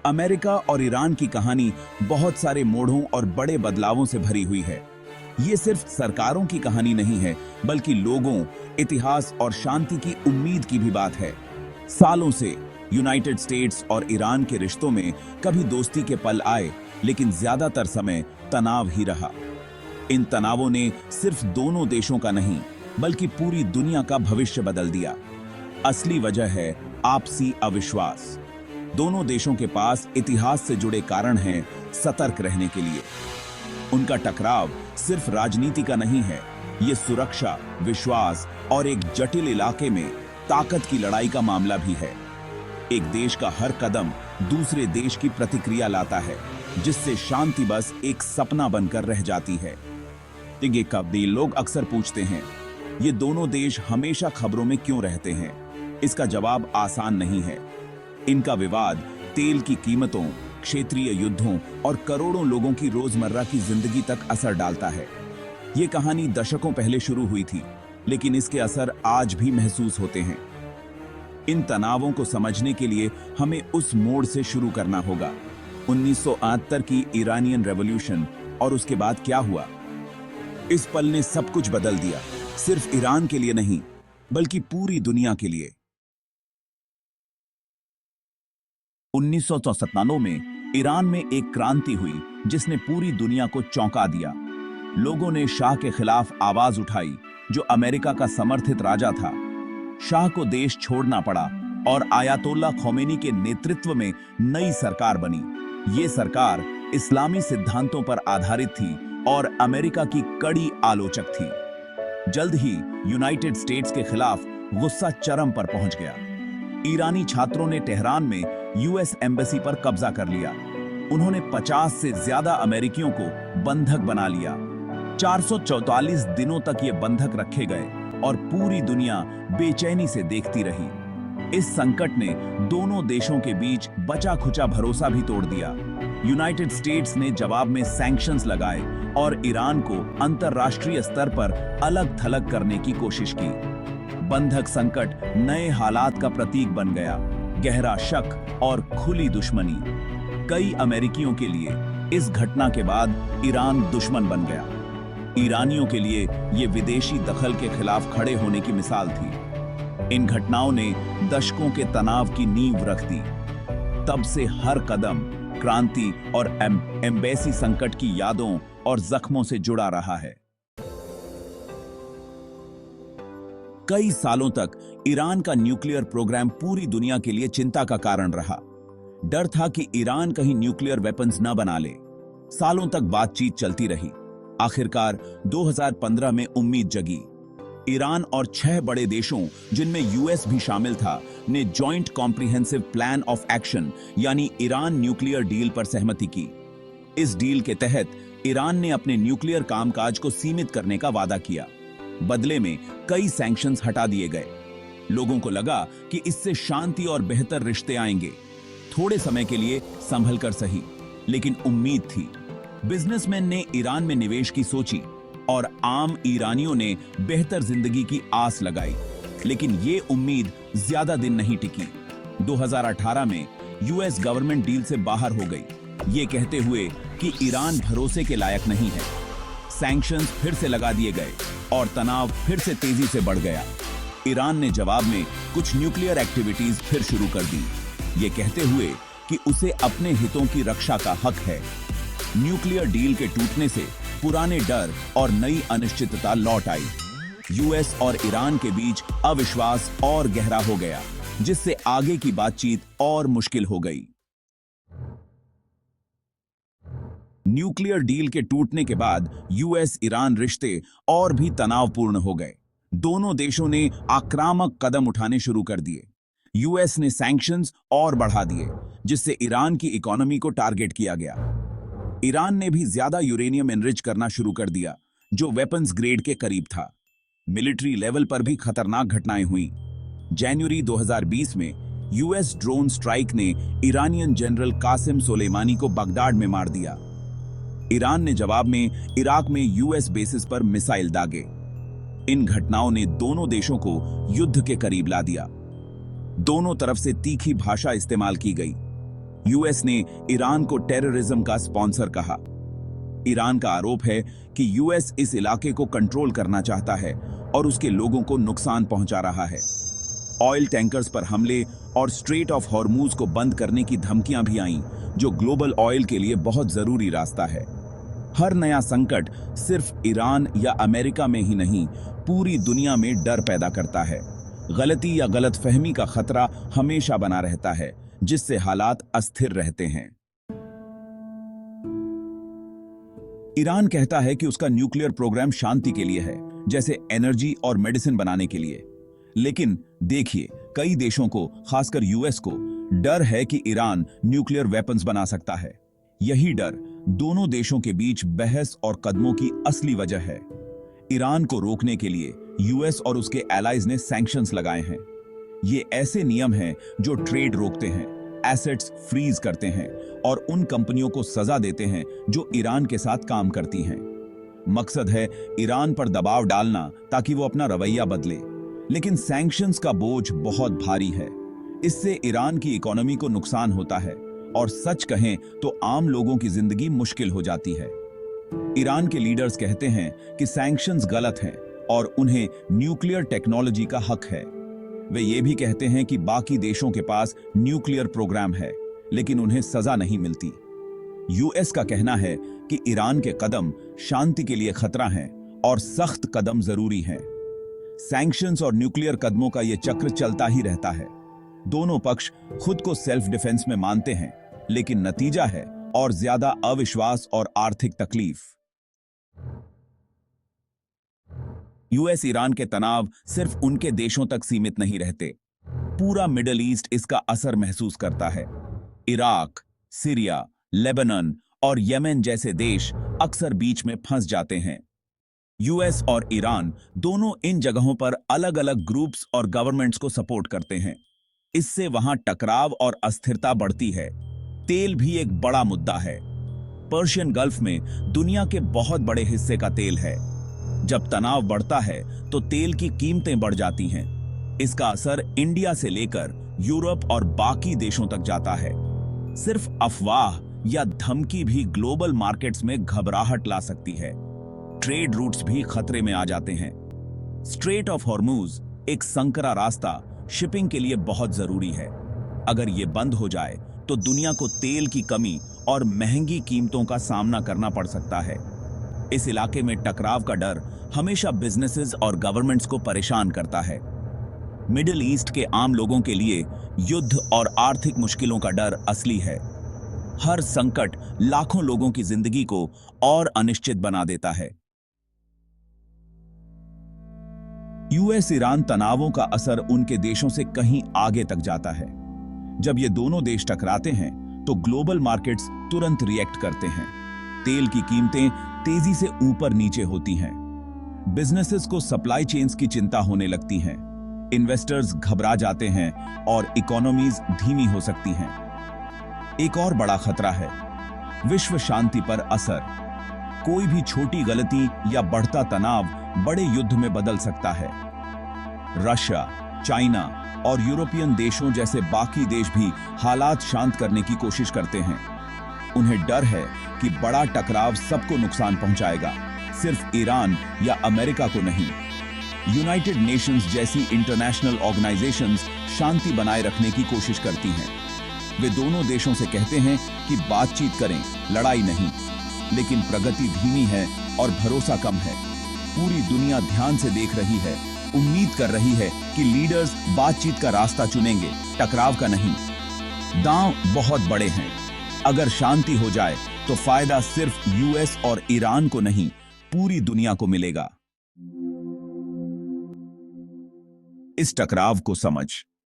America और Iran की कहानी बहुत सारे मोड़ों और बड़े बदलावों से भरी हुई है। ये सिर्फ सरकारों की कहानी नहीं है, बल्कि लोगों, इतिहास और शांति की उम्मीद की भी बात है। सालों से यूनाइटेड स्टेट्स और ईरान के रिश्तों में कभी दोस्ती के पल आए, लेकिन ज्यादातर समय तनाव ही रहा। इन तनावों ने सिर्फ दोनों देशों का नहीं, बल्कि पूरी दुनिया का भविष्य बदल दिया। असली वजह है आपसी अविश्वास। दोनों देशों के पास इतिहास से जुड़े कारण हैं सतर्क रहने के लिए। उनका टकराव सिर्फ राजनीति का नहीं है, ये सुरक्षा, विश्वास और एक जटिल इलाके में ताकत की लड़ाई का मामला भी है। एक देश का हर कदम दूसरे देश की प्रतिक्रिया लाता है, जिससे शांति बस एक सपना बनकर रह जाती है। ये कभी लोग अक्सर पूछते हैं, ये दोनों देश हमेशा खबरों में क्यों रहते हैं? इसका जवाब आसान नहीं है। इनका विवाद तेल की कीमतों, क्षेत्रीय युद्धों और करोड़ों लोगों की रोजमर्रा की जिंदगी तक असर डालता है। ये कहानी दशकों पहले शुरू हुई थी, लेकिन इसके असर आज भी महसूस होते हैं। इन तनावों को समझने के लिए हमें उस मोड़ से शुरू करना होगा। 1978 की ईरानियन रेवोल्यूशन और उसके बाद क्या हुआ? इस पल ने सब कुछ बदल दिया, सिर्फ ईरान के लिए नहीं, बल्कि पूरी दुनिया के लिए। 1997 में ईरान में एक क्रांति हुई जिसने पूरी दुनिया को चौंका दिया। लोगों ने शाह के खिलाफ आवाज उठाई, जो अमेरिका का समर्थित राजा था। शाह को देश छोड़ना पड़ा और आयतोल्ला खोमेनी के नेतृत्व में नई सरकार बनी। ये सरकार इस्लामी सिद्धांतों पर आधारित थी और अमेरिका की कड़ी आलोचक थी। जल्द ही यूनाइटेड स्टेट्स के खिलाफ गुस्सा चरम पर पहुंच गया। ईरानी छात्रों ने तेहरान में यूएस एम्बेसी पर कब्जा कर लिया। उन्होंने 50 से ज्यादा अमेरिकियों को बंधक बना लिया। 444 दिनों तक ये बंधक रखे गए और पूरी दुनिया बेचैनी से देखती रही। इस संकट ने दोनों देशों के बीच बचा खुचा भरोसा भी तोड़ दिया। यूनाइटेड स्टेट्स ने जवाब में सैंक्शंस लगाए और ईरान को अंतर्राष्ट्रीय स्तर पर अलग थलग करने की कोशिश की। बंधक संकट नए हालात का प्रतीक बन गया, गहरा शक और खुली दुश्मनी। कई अमेरिकियों के लिए इस घटना के बाद ईरान दुश्मन बन गया। ईरानियों के लिए यह विदेशी दखल के खिलाफ खड़े होने की मिसाल थी। इन घटनाओं ने दशकों के तनाव की नींव रख दी। तब से हर कदम क्रांति और एम्बेसी संकट की यादों और जख्मों से जुड़ा रहा है। कई सालों तक ईरान का न्यूक्लियर प्रोग्राम पूरी दुनिया के लिए चिंता का कारण रहा। डर था कि ईरान कहीं न्यूक्लियर वेपन्स न बना ले। सालों तक बातचीत चलती रही। आखिरकार 2015 में उम्मीद जगी। ईरान और 6 बड़े देशों, जिनमें यूएस भी शामिल था, ने joint comprehensive plan of action यानी ईरान न्यूक्लियर डील पर सहमति की। इस डील के तहत ईरान ने अपने न्यूक्लियर कामकाज को सीमित करने का वादा किया। बदले में कई सैंक्शंस हटा दिए गए। लोगों को लगा कि इससे शांति और बेहतर रिश्ते आएंगे। थोड़े समय के लिए संभल कर सही, लेकिन उम्मीद थी। बिजनेसमैन ने ईरान में निवेश की सोची और आम ईरानियों ने बेहतर जिंदगी की आस लगाई। लेकिन ये उम्मीद ज्यादा दिन नहीं टिकी। 2018 में यूएस गवर्नमेंट डील से बाहर हो गई, ये कहते हुए कि ईरान भरोसे के लायक नहीं है। सैंक्शंस फिर से लगा दिए गए और तनाव फिर से तेजी से बढ़ गया। ईरान ने जवाब में कुछ न्यूक्लियर एक्टिविटीज फिर शुरू कर दी, ये कहते हुए कि उसे अपने हितों की रक्षा का हक है। न्यूक्लियर डील के टूटने से पुराने डर और नई अनिश्चितता लौट आई। यूएस और ईरान के बीच अविश्वास और गहरा हो गया, जिससे आगे की बातचीत और मुश्किल हो गई। न्यूक्लियर डील के टूटने के बाद यूएस ईरान रिश्ते और भी तनावपूर्ण हो गए। दोनों देशों ने आक्रामक कदम उठाने शुरू कर दिए। यूएस ने सैंक्शंस और बढ़ा दिए, जिससे ईरान की इकोनॉमी को टारगेट किया गया। ईरान ने भी ज्यादा यूरेनियम एनरिच करना शुरू कर दिया, जो वेपन्स ग्रेड के करीब था। मिलिट्री लेवल पर भी खतरनाक घटनाएं हुई। जनवरी 2020 में यूएस ड्रोन स्ट्राइक ने ईरानियन जनरल कासिम सोलेमानी को बगदाद में मार दिया। ईरान ने जवाब में इराक में यूएस बेसिस पर मिसाइल दागे। इन घटनाओं ने दोनों देशों को युद्ध के करीब ला दिया। दोनों तरफ से तीखी भाषा इस्तेमाल की गई। यूएस ने ईरान को टेररिज्म का स्पॉन्सर कहा। ईरान का आरोप है कि यूएस इस इलाके को कंट्रोल करना चाहता है और उसके लोगों को नुकसान पहुंचा रहा है। ऑयल टैंकर्स पर हमले और स्ट्रेट ऑफ हॉर्मूज को बंद करने की धमकियां भी आईं, जो ग्लोबल ऑयल के लिए बहुत जरूरी रास्ता है। हर नया संकट सिर्फ ईरान या अमेरिका में ही नहीं, पूरी दुनिया में डर पैदा करता है। गलती या गलतफहमी का खतरा हमेशा बना रहता है, जिससे हालात अस्थिर रहते हैं। ईरान कहता है कि उसका न्यूक्लियर प्रोग्राम शांति के लिए है, जैसे एनर्जी और मेडिसिन बनाने के लिए। लेकिन देखिए, कई देशों को, खासकर यूएस को, डर है कि ईरान न्यूक्लियर वेपन्स बना सकता है। यही डर दोनों देशों के बीच बहस और कदमों की असली वजह है। ईरान को रोकने के लिए यूएस और उसके एलाइज ने सैंक्शंस लगाए हैं। ये ऐसे नियम हैं जो ट्रेड रोकते हैं, एसेट्स फ्रीज करते हैं और उन कंपनियों को सजा देते हैं जो ईरान के साथ काम करती हैं। मकसद है ईरान पर दबाव डालना ताकि वो अपना रवैया बदले। लेकिन सैंक्शंस का बोझ बहुत भारी है। इससे ईरान की इकोनॉमी को नुकसान होता है और सच कहें तो आम लोगों की जिंदगी मुश्किल हो जाती है। ईरान के लीडर्स कहते हैं कि सैंक्शंस गलत हैं और उन्हें न्यूक्लियर टेक्नोलॉजी का हक है। वे ये भी कहते हैं कि बाकी देशों के पास न्यूक्लियर प्रोग्राम है, लेकिन उन्हें सजा नहीं मिलती। यूएस का कहना है कि ईरान के कदम शांति के लिए खतरा हैं और सख्त कदम जरूरी हैं। सैंक्शंस और न्यूक्लियर कदमों का यह चक्र चलता ही रहता है। दोनों पक्ष खुद को सेल्फ डिफेंस में मानते हैं, लेकिन नतीजा है और ज्यादा अविश्वास और आर्थिक तकलीफ। यूएस ईरान के तनाव सिर्फ उनके देशों तक सीमित नहीं रहते। पूरा मिडिल ईस्ट इसका असर महसूस करता है। इराक, सीरिया, लेबनान और यमन जैसे देश अक्सर बीच में फंस जाते हैं। यूएस और ईरान दोनों इन जगहों पर अलग अलग ग्रुप्स और गवर्नमेंट्स को सपोर्ट करते हैं। इससे वहां टकराव और अस्थिरता बढ़ती है। तेल भी एक बड़ा मुद्दा है। पर्शियन गल्फ में दुनिया के बहुत बड़े हिस्से का तेल है। जब तनाव बढ़ता है तो तेल की कीमतें बढ़ जाती हैं। इसका असर इंडिया से लेकर यूरोप और बाकी देशों तक जाता है। सिर्फ अफवाह या धमकी भी ग्लोबल मार्केट्स में घबराहट ला सकती है। ट्रेड रूट्स भी खतरे में आ जाते हैं। स्ट्रेट ऑफ हॉर्मूज, एक संकरा रास्ता, शिपिंग के लिए बहुत जरूरी है। अगर यह बंद हो जाए तो दुनिया को तेल की कमी और महंगी कीमतों का सामना करना पड़ सकता है। इस इलाके में टकराव का डर हमेशा बिजनेसेस और गवर्नमेंट्स को परेशान करता है। मिडिल ईस्ट के आम लोगों के लिए युद्ध और आर्थिक मुश्किलों का डर असली है। हर संकट लाखों लोगों की जिंदगी को और अनिश्चित बना देता है। यूएस ईरान तनावों का असर उनके देशों से कहीं आगे तक जाता है। जब ये दोनों देश टकराते हैं तो ग्लोबल मार्केट्स तुरंत रिएक्ट करते हैं। तेल की कीमतें तेजी से ऊपर नीचे होती हैं। बिजनेसेस को सप्लाई चेन्स की चिंता होने लगती है। इन्वेस्टर्स घबरा जाते हैं और इकोनॉमीज धीमी हो सकती हैं। एक और बड़ा खतरा है विश्व शांति पर असर। कोई भी छोटी गलती या बढ़ता तनाव बड़े युद्ध में बदल सकता है। रशिया, चाइना और यूरोपियन देशों जैसे बाकी देश भी हालात शांत करने की कोशिश करते हैं। उन्हें डर है कि बड़ा टकराव सबको नुकसान पहुंचाएगा, सिर्फ ईरान या अमेरिका को नहीं। यूनाइटेड नेशंस जैसी इंटरनेशनल ऑर्गेनाइजेशंस शांति बनाए रखने की कोशिश करती हैं। वे दोनों देशों से कहते हैं कि बातचीत करें, लड़ाई नहीं। लेकिन प्रगति धीमी है और भरोसा कम है। पूरी दुनिया ध्यान से देख रही है, उम्मीद कर रही है कि लीडर्स बातचीत का रास्ता चुनेंगे, टकराव का नहीं। दांव बहुत बड़े हैं। अगर शांति हो जाए तो फायदा सिर्फ यूएस और ईरान को नहीं, पूरी दुनिया को मिलेगा। इस टकराव को समझ।